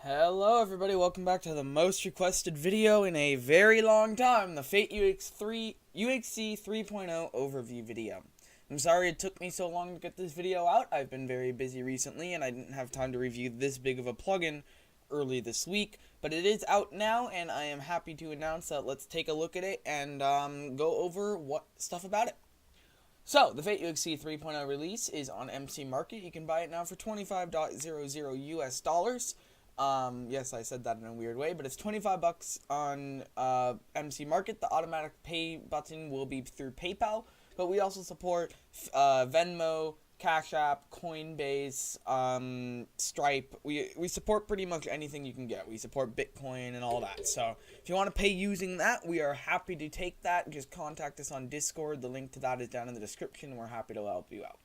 Hello everybody, welcome back to the most requested video in a very long time, the FateUHC 3.0 overview video. I'm sorry it took me so long to get this video out. I've been very busy recently and I didn't have time to review this big of a plugin early this week, but it is out now and I am happy to announce that let's take a look at it and go over what stuff about it. So, the FateUHC 3.0 release is on MC Market. You can buy it now for $25.00 US. Yes, I said that in a weird way, but it's 25 bucks on MC Market. The automatic pay button will be through PayPal, but we also support Venmo, Cash App, Coinbase, Stripe. We support pretty much anything you can get. We support Bitcoin and all that. So if you want to pay using that, we are happy to take that. Just contact us on Discord. The link to that is down in the description. We're happy to help you out.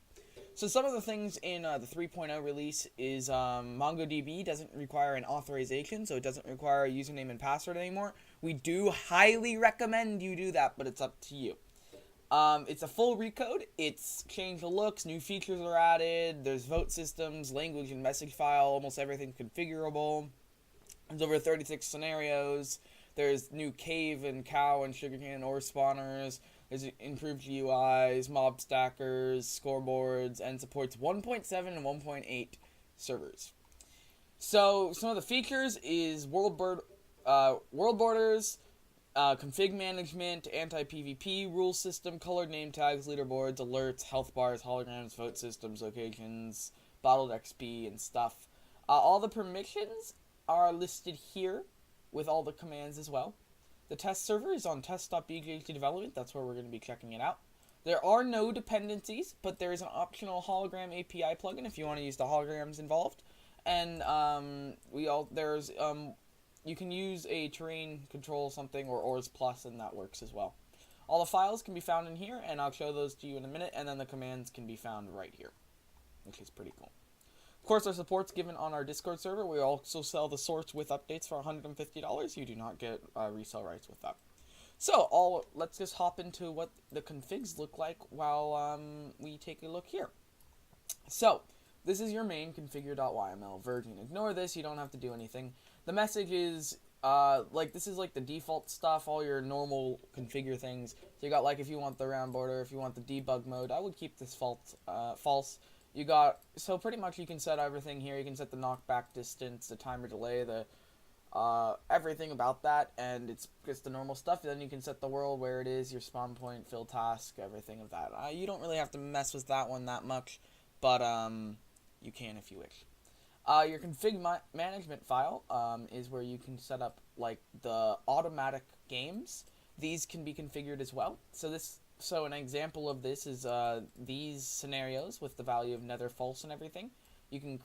So some of the things in the 3.0 release is MongoDB doesn't require an authorization, so it doesn't require a username and password anymore. We do highly recommend you do that, but it's up to you. It's a full recode. It's changed the looks, new features are added, there's vote systems, language and message file, almost everything's configurable. There's over 36 scenarios. There's new cave and cow and sugarcane ore spawners. There's improved GUIs, mob stackers, scoreboards, and supports 1.7 and 1.8 servers. So some of the features is world borders, config management, anti-PvP, rule system, colored name tags, leaderboards, alerts, health bars, holograms, vote systems, locations, bottled XP, and stuff. All the permissions are listed here with all the commands as well. The test server is on test.BGHDDevelopment. That's where we're going to be checking it out. There are no dependencies, but there is an optional hologram API plugin if you want to use the holograms involved. And you can use a terrain control something or ORS Plus, and that works as well. All the files can be found in here, and I'll show those to you in a minute. And then the commands can be found right here, which is pretty cool. Of course, our support's given on our Discord server. We also sell the source with updates for $150. You do not get resale rights with that. So, let's just hop into what the configs look like while we take a look here. So, this is your main configure.yml version. Ignore this, you don't have to do anything. The message is, this is like the default stuff, all your normal configure things. So you got, like, if you want the round border, if you want the debug mode, I would keep this false. You got, so pretty much you can set everything here. You can set the knockback distance, the timer delay, the everything about that, and it's just the normal stuff. Then you can set the world where it is, your spawn point, fill task, everything of that. You don't really have to mess with that one that much, but you can if you wish. Your config management file is where you can set up like the automatic games. These can be configured as well. So an example of this is these scenarios with the value of nether false and everything. You can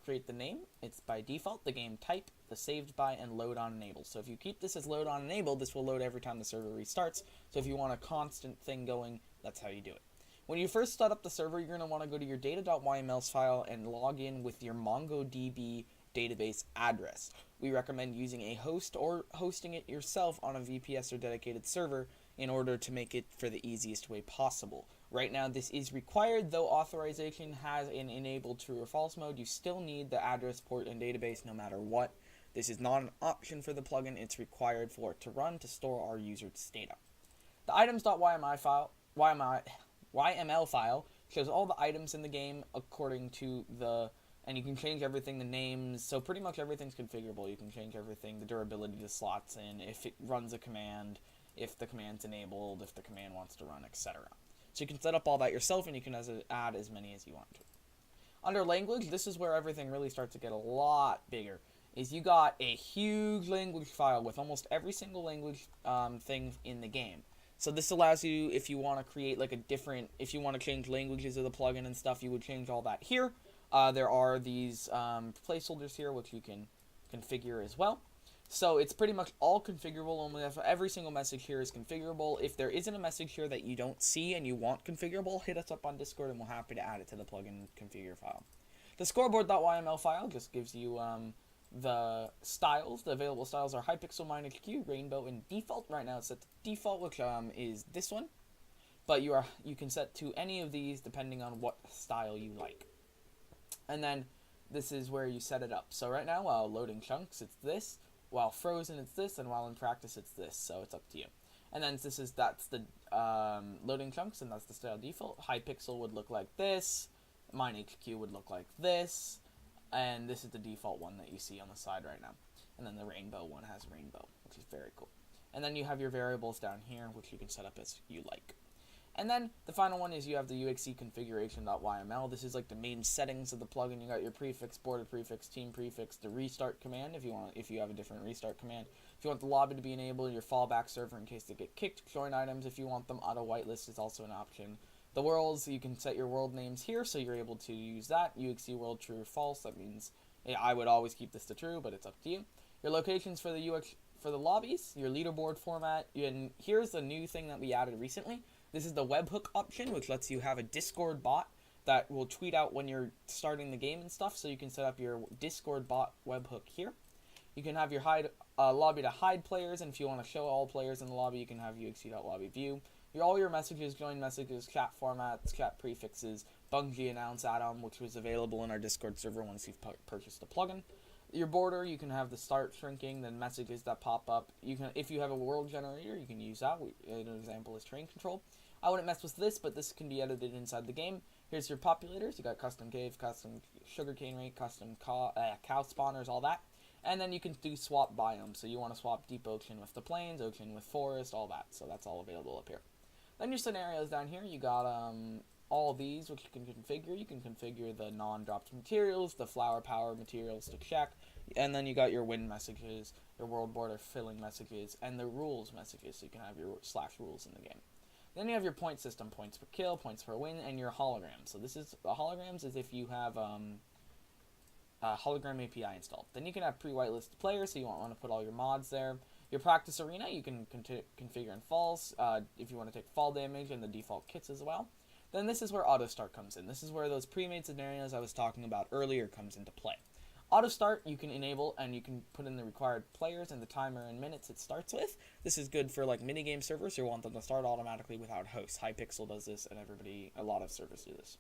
create the name. It's by default, the game type, the saved by, and load on enable. So if you keep this as load on enable, this will load every time the server restarts. So if you want a constant thing going, that's how you do it. When you first start up the server, you're going to want to go to your data.yml file and log in with your MongoDB database address. We recommend using a host or hosting it yourself on a VPS or dedicated server in order to make it for the easiest way possible. Right now this is required, though authorization has an enabled true or false mode. You still need the address, port, and database no matter what. This is not an option for the plugin, it's required for it to run to store our user's data. The items.yml file shows all the items in the game according to and you can change everything, the names, so pretty much everything's configurable. You can change everything, the durability the slots in, if it runs a command, if the command's enabled, if the command wants to run, etc. So you can set up all that yourself, and you can add as many as you want to. Under language, this is where everything really starts to get a lot bigger. You got a huge language file with almost every single language thing in the game. So this allows you, if you want to create like if you want to change languages of the plugin and stuff, you would change all that here. There are these placeholders here which you can configure as well. So it's pretty much all configurable. Only every single message here is configurable. If there isn't a message here that you don't see and you want configurable, hit us up on Discord and we're happy to add it to the plugin configure file. The scoreboard.yml file just gives you the styles. The available styles are Hypixel, -Q, Rainbow, and Default. Right now it's set to Default, which is this one. But you can set to any of these depending on what style you like. And then this is where you set it up. So right now, while loading chunks, it's this. While frozen, it's this. And while in practice, it's this. So it's up to you. And then that's the loading chunks, and that's the style default. Hypixel would look like this. MineHQ would look like this. And this is the default one that you see on the side right now. And then the rainbow one has rainbow, which is very cool. And then you have your variables down here, which you can set up as you like. And then the final one is you have the UXC configuration.yml. This is like the main settings of the plugin. You got your prefix, border prefix, team prefix, the restart command if you have a different restart command. If you want the lobby to be enabled, your fallback server in case they get kicked, join items if you want them, auto whitelist is also an option. The worlds, you can set your world names here, so you're able to use that. UXC world true or false, that means I would always keep this to true, but it's up to you. Your locations for the lobbies, your leaderboard format, and here's the new thing that we added recently. This is the webhook option, which lets you have a Discord bot that will tweet out when you're starting the game and stuff, so you can set up your Discord bot webhook here. You can have your lobby to hide players, and if you want to show all players in the lobby, you can have uxc.lobbyview. All your messages, join messages, chat formats, chat prefixes, Bungie announce add-on, which was available in our Discord server once you've purchased the plugin. Your border, you can have the start shrinking, then messages that pop up. You can, if you have a world generator, you can use that. An example is train control. I wouldn't mess with this, but this can be edited inside the game. Here's your populators. You got custom cave, custom sugarcane rate, custom cow spawners, all that. And then you can do swap biomes. So you want to swap deep ocean with the plains, ocean with forest, all that. So that's all available up here. Then your scenarios down here. You got all these, which you can configure. You can configure the non-dropped materials, the flower power materials to check. And then you got your win messages, your world border filling messages, and the rules messages. So you can have your /rules in the game. Then you have your point system, points per kill, points per win, and your holograms. So this is, the holograms is if you have a hologram API installed. Then you can have pre-whitelisted players, so you won't want to put all your mods there. Your practice arena, you can configure in falls, if you want to take fall damage, and the default kits as well. Then this is where auto start comes in. This is where those pre-made scenarios I was talking about earlier comes into play. Auto start you can enable, and you can put in the required players and the timer and minutes it starts with. This is good for like minigame servers who want them to start automatically without hosts. Hypixel does this, and a lot of servers do this.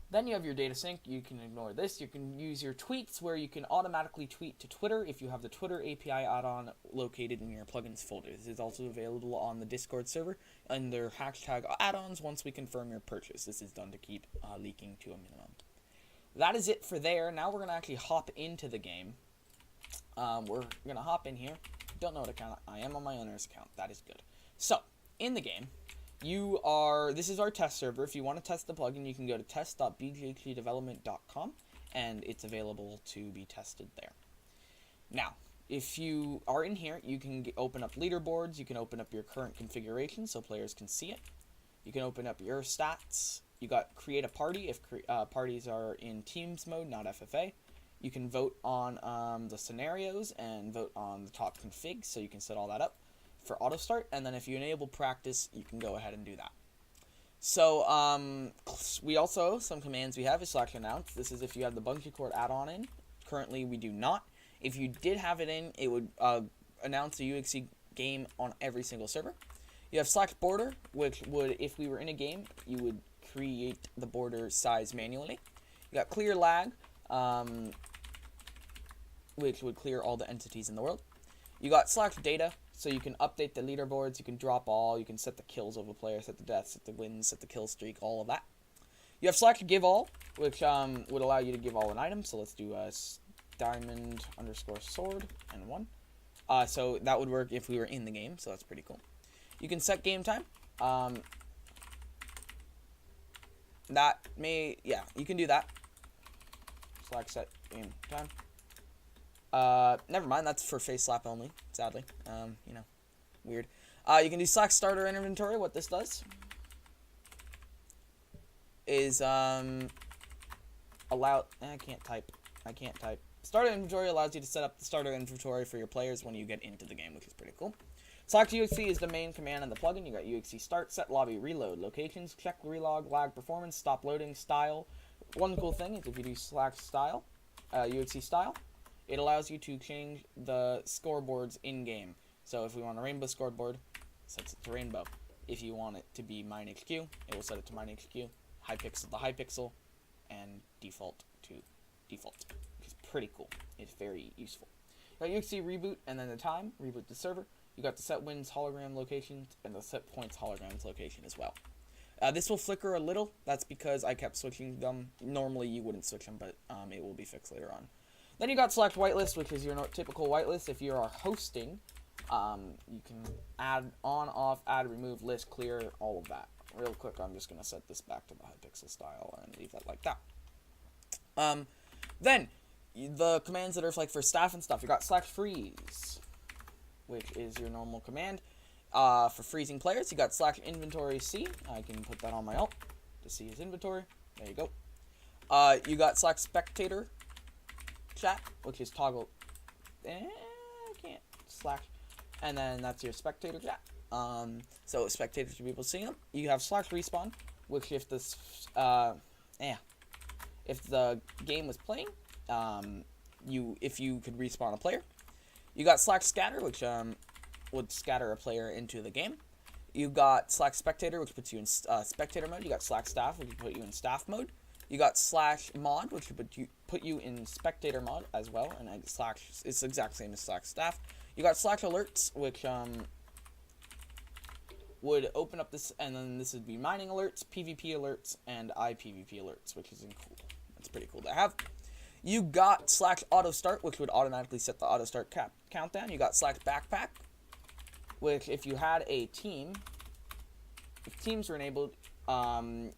Then you have your data sync. You can ignore this. You can use your tweets, where you can automatically tweet to Twitter if you have the Twitter API add-on located in your plugins folder. This is also available on the Discord server under hashtag add-ons once we confirm your purchase. This is done to keep leaking to a minimum. That is it for there. Now we're going to actually hop into the game. We're going to hop in here. Don't know what account I am on my owner's account. That is good. So, in the game, this is our test server. If you want to test the plugin, you can go to test.bghdevelopment.com, and it's available to be tested there. Now, if you are in here, you can open up leaderboards. You can open up your current configuration so players can see it. You can open up your stats. You got create a party if parties are in teams mode, not FFA. You can vote on the scenarios and vote on the top config, so you can set all that up for auto start. And then if you enable practice, you can go ahead and do that. So we also, some commands we have is /announce. This is if you have the Bungie Core add-on in. Currently we do not. If you did have it in, it would announce the UXC game on every single server. You have /border, which would, if we were in a game, you would create the border size manually. You got clear lag, which would clear all the entities in the world. You got /data, so you can update the leaderboards, you can drop all, you can set the kills of a player, set the deaths, set the wins, set the kill streak, all of that. You have /give_all, which would allow you to give all an item. So let's do diamond_sword and 1. So that would work if we were in the game, so that's pretty cool. You can set game time. You can do that. /set game time. Never mind, that's for face slap only, sadly. Weird. You can do /starter inventory. What this does is I can't type. Starter inventory allows you to set up the starter inventory for your players when you get into the game, which is pretty cool. /UXC is the main command in the plugin. You got UXC start, set lobby, reload, locations, check relog, lag performance, stop loading, style. One cool thing is if you do /style, UXC style, it allows you to change the scoreboards in game. So if we want a rainbow scoreboard, it sets it to rainbow. If you want it to be MineHQ, it will set it to MineHQ. Hypixel to Hypixel, and default to default, which is pretty cool. It's very useful. You got UHC reboot and then the time, reboot the server. You got the set wins hologram locations and the set points holograms location as well. This will flicker a little. That's because I kept switching them. Normally you wouldn't switch them, but it will be fixed later on. Then you got select whitelist, which is your typical whitelist. If you are hosting, you can add on, off, add, remove, list, clear, all of that. Real quick, I'm just going to set this back to the Hypixel style and leave that like that. Then, the commands that are like for staff and stuff. You got select freeze, which is your normal command. For freezing players, you got slash inventory C. I can put that on my alt to see his inventory. There you go. You got slash spectator chat, which is toggle. I can't slash. And then that's your spectator chat. So spectators should be able to see them. You have slash respawn, which if this, if the game was playing, if you could respawn a player. You got slash scatter, which would scatter a player into the game. You got slash spectator, which puts you in spectator mode. You got slash staff, which would put you in staff mode. You got slash mod, which would put you in spectator mod as well, and slash it's the exact same as slash staff. You got slash alerts, which would open up this, and then this would be mining alerts, PvP alerts, and IPvP alerts, which is cool. That's pretty cool to have. You got slash auto start, which would automatically set the auto start countdown. You got slash backpack, which if you had a team, if teams were enabled,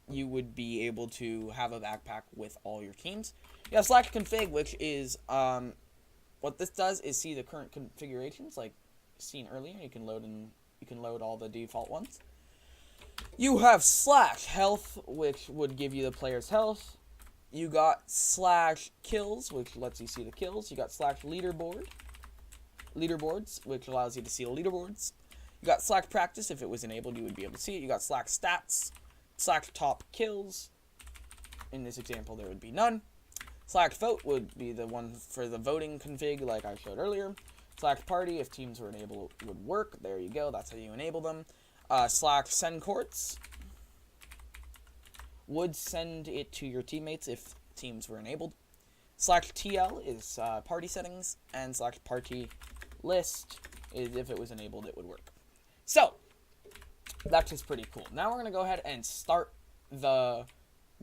you would be able to have a backpack with all your teams. You have slash config, which is what this does is see the current configurations, like seen earlier. You can load all the default ones. You have slash health, which would give you the player's health. You got slash kills, which lets you see the kills. You got slash leaderboards, which allows you to see the leaderboards. You got slash practice. If it was enabled, you would be able to see it. You got slash stats, slash top kills. In this example, there would be none. Slash vote would be the one for the voting config, like I showed earlier. Slash party, if teams were enabled, would work. There you go. That's how you enable them. Slash send courts would send it to your teammates if teams were enabled. Slash TL is party settings, and slash party list is if it was enabled, it would work. So, that's just pretty cool. Now we're going to go ahead and start the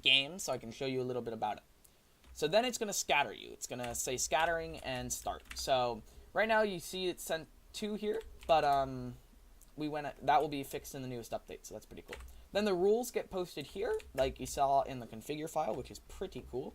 game so I can show you a little bit about it. So then it's going to scatter you. It's going to say scattering and start. So right now you see it's sent 2 here, but that will be fixed in the newest update, so that's pretty cool. Then the rules get posted here, like you saw in the configure file, which is pretty cool.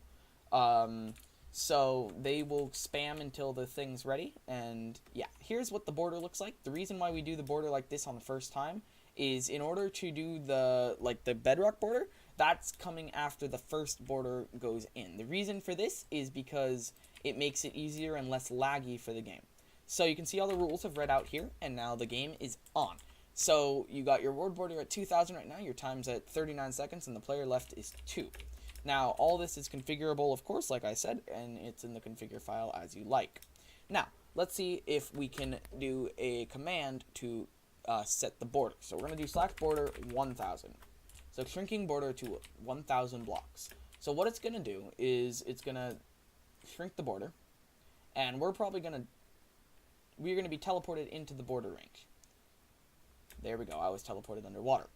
So they will spam until the thing's ready, and yeah, here's what the border looks like. The reason why we do the border like this on the first time is in order to do the bedrock border, that's coming after the first border goes in. The reason for this is because it makes it easier and less laggy for the game. So you can see all the rules have read out here, and now the game is on. So you got your world border at 2,000 right now, your time's at 39 seconds, and the player left is 2. Now, all this is configurable, of course, like I said, and it's in the configure file as you like. Now, let's see if we can do a command to set the border. So we're going to do slash border 1,000. So shrinking border to 1,000 blocks. So what it's going to do is it's going to shrink the border, and we're going to be teleported into the border range. There we go, I was teleported underwater.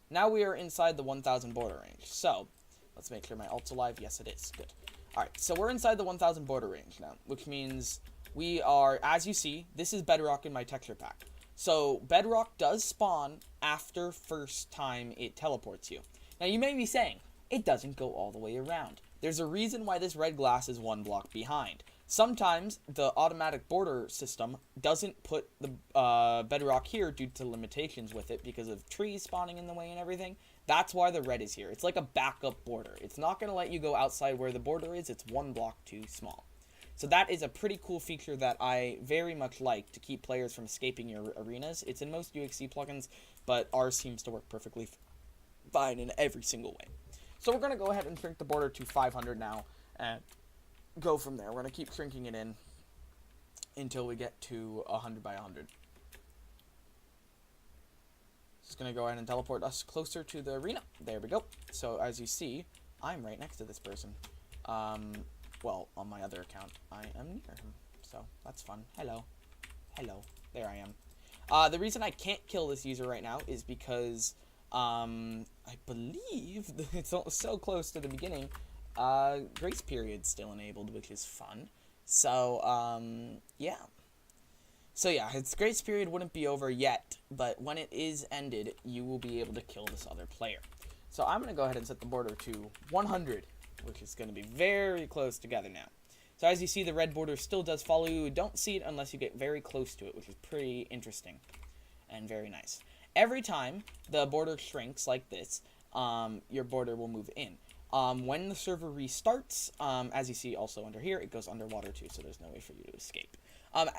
Now we are inside the 1,000 border range. So, let's make sure my alt's alive. Yes, it is. Good. Alright, so we're inside the 1,000 border range now, which means we are, as you see, this is bedrock in my texture pack. So, bedrock does spawn after first time it teleports you. Now, you may be saying, it doesn't go all the way around. There's a reason why this red glass is 1 block behind. Sometimes the automatic border system doesn't put the bedrock here due to limitations with it because of trees spawning in the way and everything. That's why the red is here. It's like a backup border. It's not going to let you go outside where the border is. It's 1 block too small. So that is a pretty cool feature that I very much like to keep players from escaping your arenas. It's in most UHC plugins, but ours seems to work perfectly fine in every single way. So we're going to go ahead and shrink the border to 500 now, and go from there. We're going to keep shrinking it in until we get to 100 by 100. Just going to go ahead and teleport us closer to the arena. There we go. So as you see, I'm right next to this person. well, on my other account, I am near him. So, that's fun. Hello. Hello. There I am. The reason I can't kill this user right now is because, I believe it's so close to the beginning. Grace period's still enabled, which is fun. So, yeah. So yeah, its grace period wouldn't be over yet, but when it is ended, you will be able to kill this other player. So I'm going to go ahead and set the border to 100, which is going to be very close together now. So as you see, the red border still does follow you. You don't see it unless you get very close to it, which is pretty interesting and very nice. Every time the border shrinks like this, your border will move in. When the server restarts, as you see also under here, it goes underwater too, so there's no way for you to escape.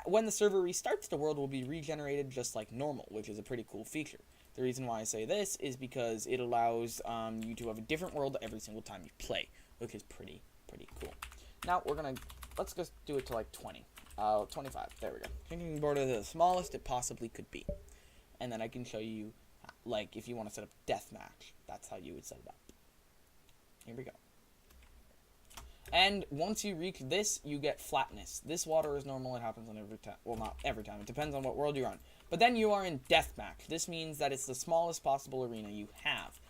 When the server restarts, the world will be regenerated just like normal, which is a pretty cool feature. The reason why I say this is because it allows you to have a different world every single time you play, which is pretty cool. Now, let's just do it to like 20. 25, there we go. Making the border the smallest it possibly could be. And then I can show you, like, if you want to set up deathmatch, that's how you would set it up. Here we go. And once you reach this, you get flatness. This water is normal. It happens on every time. Well, not every time. It depends on what world you're on. But then you are in deathmatch. This means that it's the smallest possible arena you have,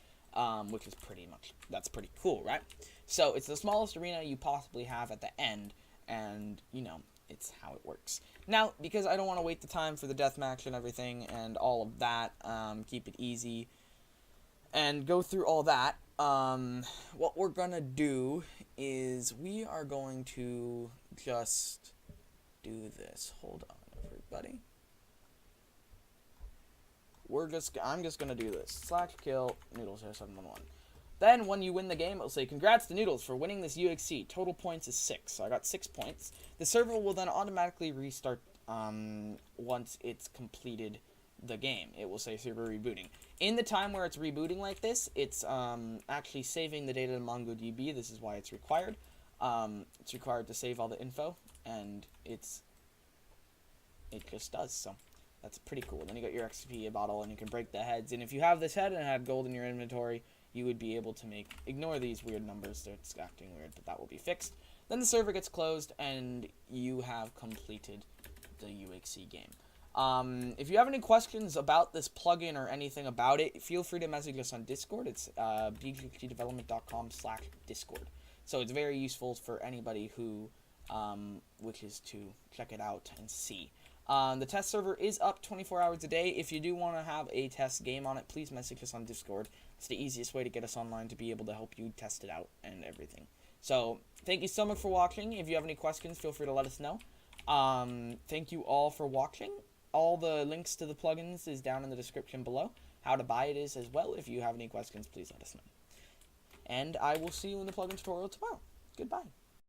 which is that's pretty cool, right? So it's the smallest arena you possibly have at the end, and, you know, it's how it works. Now, because I don't want to wait the time for the deathmatch and everything and all of that, keep it easy, and go through all that, what we're gonna do is we are going to just do this. Hold on, everybody. I'm just gonna do this. /kill Noodles0711. Then when you win the game, it'll say, congrats to Noodles for winning this UHC. Total points is 6. So I got 6 points. The server will then automatically restart once it's completed the game. It will say server rebooting. In the time where it's rebooting like this, it's actually saving the data to MongoDB. This is why it's required. It's required to save all the info, and it just does. So that's pretty cool. Then you got your XP bottle, and you can break the heads. And if you have this head and had gold in your inventory, you would be able to ignore these weird numbers. It's acting weird, but that will be fixed. Then the server gets closed, and you have completed the UHC game. If you have any questions about this plugin or anything about it, feel free to message us on Discord. It's BGHDDevelopment.com/Discord. So it's very useful for anybody who wishes to check it out and see. The test server is up 24 hours a day. If you do want to have a test game on it, please message us on Discord. It's the easiest way to get us online to be able to help you test it out and everything. So, thank you so much for watching. If you have any questions, feel free to let us know. Thank you all for watching. All the links to the plugins is down in the description below. How to buy it is as well. If you have any questions, please let us know. And I will see you in the plugin tutorial tomorrow. Goodbye.